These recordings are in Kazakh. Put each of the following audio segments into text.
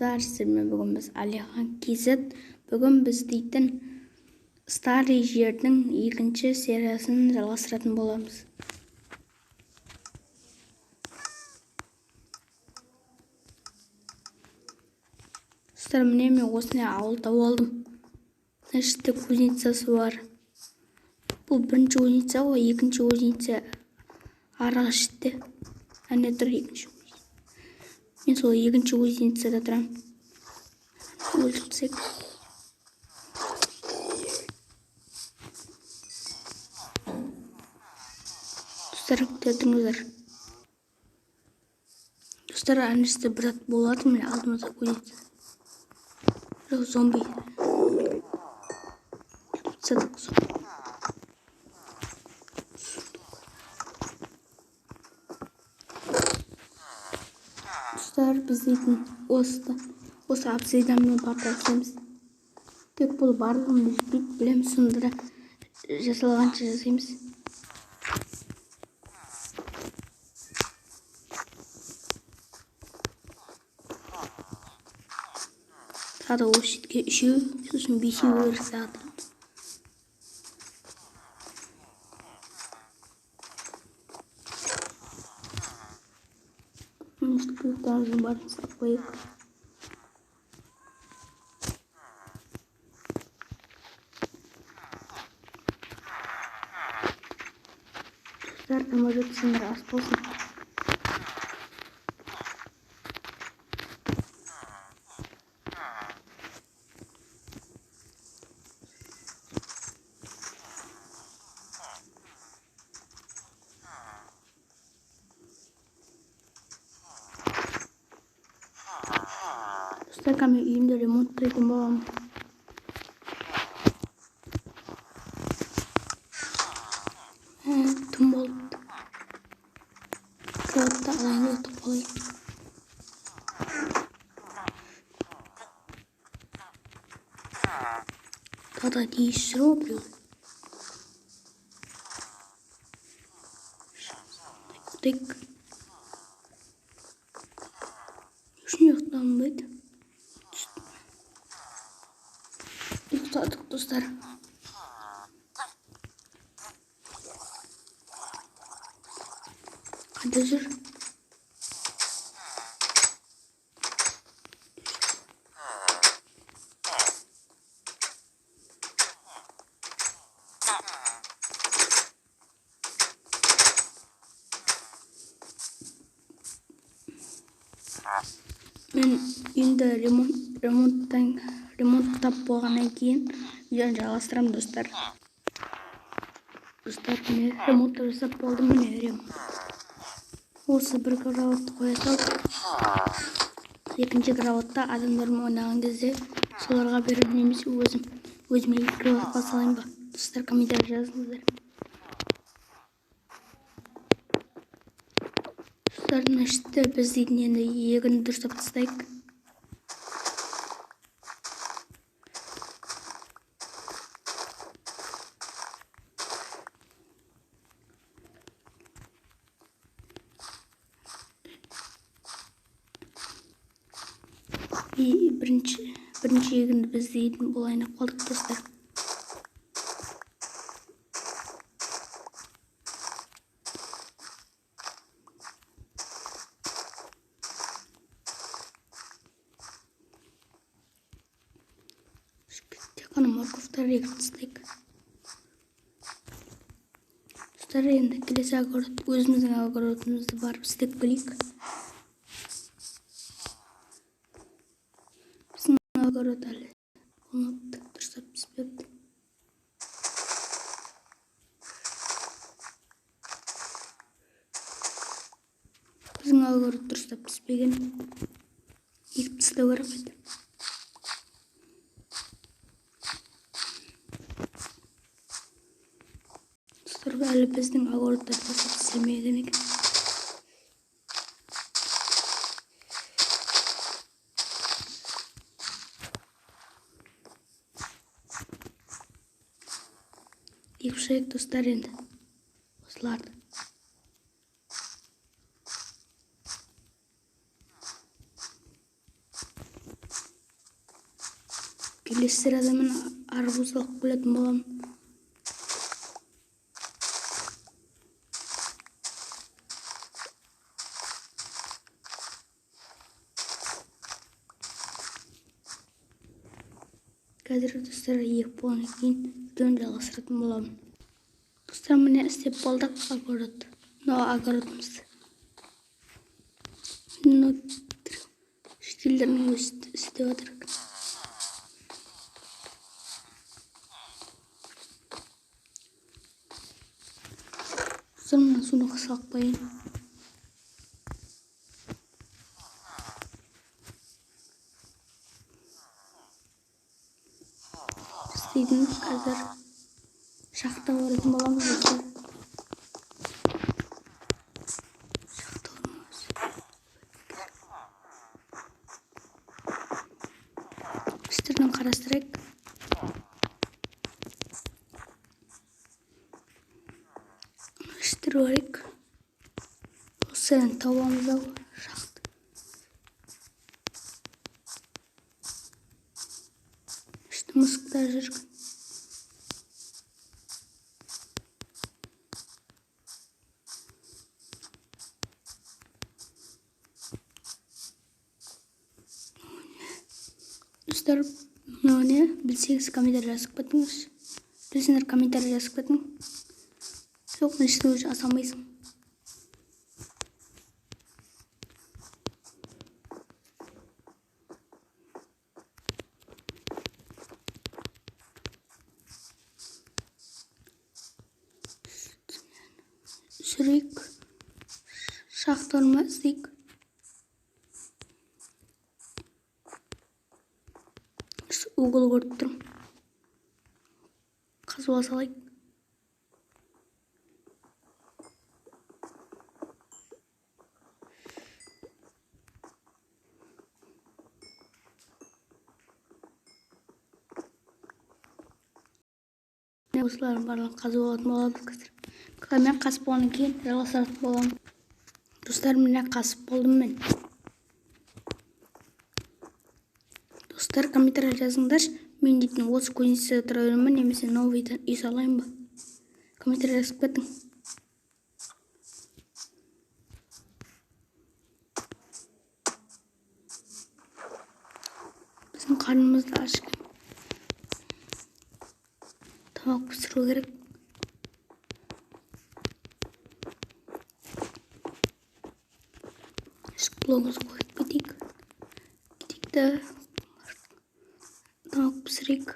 достар, сіздермен бүгін біз Алихан KZ. Бүгін біз дейтін Старый жердің екінші сериясын жалғастыратын боламыз. Достар, міне мен осындай ауылда болдым. Ішті кузницасы бар. Бұл бірінші кузница ғой, екінші кузница арғы шетте. Әне тұр екінші кузница. Мен сол екінші кузницада тұрам. Өлтірсек. Достар, күтетіңіздер. Достар, әністі бір зат болады, міне алдымызда кузница. Жоқ, зомби. Садық зомби. Достар, біз дейтін осы обсидианмен бартасымыз. Тек бұл барлығын жетпейді, білеміз, сонда жасалғанша жасаймыз. Тағы осы шетке үшеу, сосын бесеу өріс тағдырымыз. Büyüklerimizin barını saklayıp dostlar, emoji tuşunları az olsun. Dostlar, kami uyumda remonttaydım babam. Tüm oldu. Kağıtta alayını topalayayım. Daha da не zrobił. Tek. Już nie tam być. Ұйықтадық, достар. Қайда жүр? Мен үйінде ремонттап болғаннан кейін үйден жалғастырамын, достар. Достар, міне ремонтты жасап болдым, міне ремонт. Осы бір кроватты қоя салып, екінші кроватта адамдармен ойнаған кезде соларға беріп, немесе өзіме кроватқа салайын ба? Достар, комментарий жазыңыздар. Достар, нашты біз дейтін енді егін дұрыстап тастайық. Бірінші егінді біз дейтін болайына қалдық, достар. Тек қана морковтар егіп тастайық. Достар, енді келесі огород, өзіміздің огородымызды барып істеп келейік. Огород әлі болмапты, дұрыстап піспепті. Біздің огород дұрыстап піспеген. Егіп тастау керек еді. Достар, әлі біздің огородтар дұрыстап піспемеген екен. Егіп достар, енді осыларды. келесі сырада мен арбуз алып келетін боламын. Қазір достар ек болғаннан кейін видеоны жалғастыратын боламын. Достар, міне істеп болдық огород. Мынау огородымыз. Шетелдердің істеп жатыр. Сонымен суны салып қояйын. Істейтін қазір шахта баратын боламыз достар. Біздердің қарастырайық. Іштір барайық. Осыдан табамыз ау шахта. Ішті мысықтар жүрген. Dostlar, mынау не? Білсеңіз комментарий жазып кетіңіз. Білсеңдер комментарий жазып кетің. Жоқ, нешті уже асамайсың. Жүрейік. Шахтарыма іздейік. Угол көріп тұрмын. Қазуға салайық. Осылардың барлығын қазып алатын боламыз қазір. Мен қасып болғаннан кейін жалғастыратын боламын. Достар, міне қасып болдым мен. Достар, комментарий жазыңдар. Мен дейтін осы кузницада тұра беремін бе, немесе новыйдан үй салайын ба? Комментарий жазып кетің. Біздің қарнымызды ашқан. Тамақ пісіру керек. Блогымызды қойып кетейік. Кетейікті тамақ пісірейік.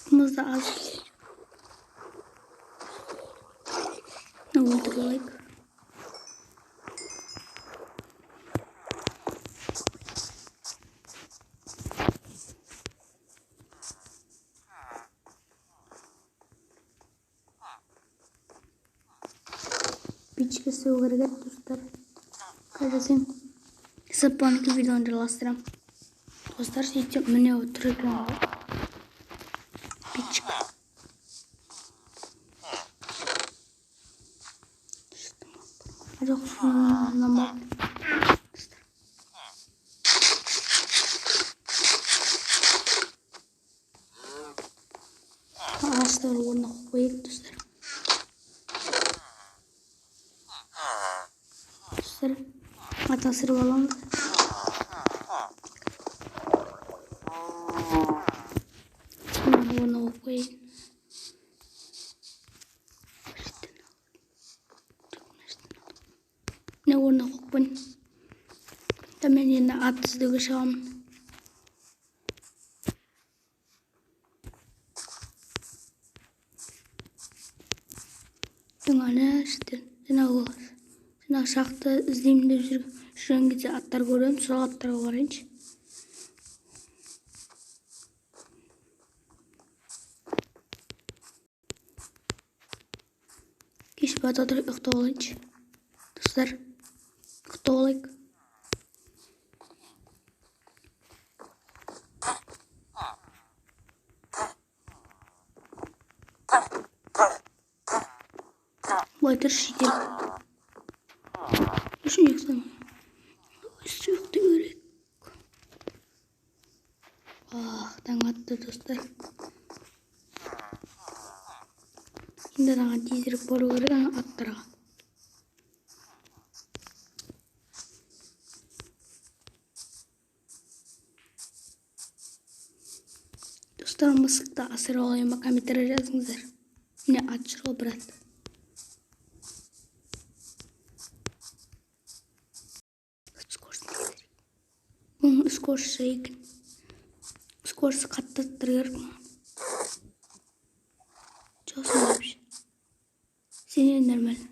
Құтымызды аз. Өлтіріп алайық. Печке су керек достар. Қазір сапанки видеоны жалғастырам. Достар, сөйтіп міне отыр екен. Печка. Жоқ, намақ. Ағаштар орнына қойып достар. Атасырып аламыз. Оны қойын. Не орнына қойын. Мен енді ат іздеуге шығамын. Жаңағы шақты іздеймін деп жүрген кезде аттар көремін, сол аттарға қарайыншы. Кеш бата тұрып ұйықтап алайыншы. Достар, ұйықтап алайық. Былай тұршы деп. Үшін ұйықтаймын. болыпты достар. Енді дағы тезірек болу керек аттарға. Достар, мысықты асыра алайын ба, комментарий жазыңыздар. Міне ат жүр ғой, брат. Бұның скорсы екен. Скорсы қатты аттыр керек. Жосын вообще. Сенен нормально.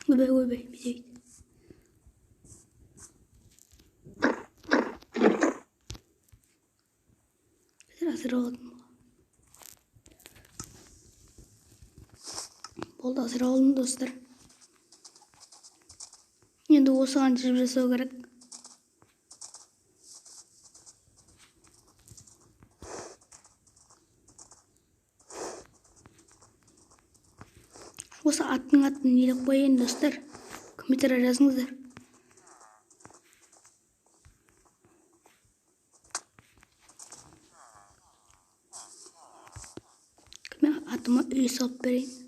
Көбей, бедейді. Асыра алдым. Болды, асыра алдым достар. Енді осыған жүріп жасау керек. Осы аттың атын елеп қойын достар. Комментарий жазыңыздар. Мен атыма үй салып берейін.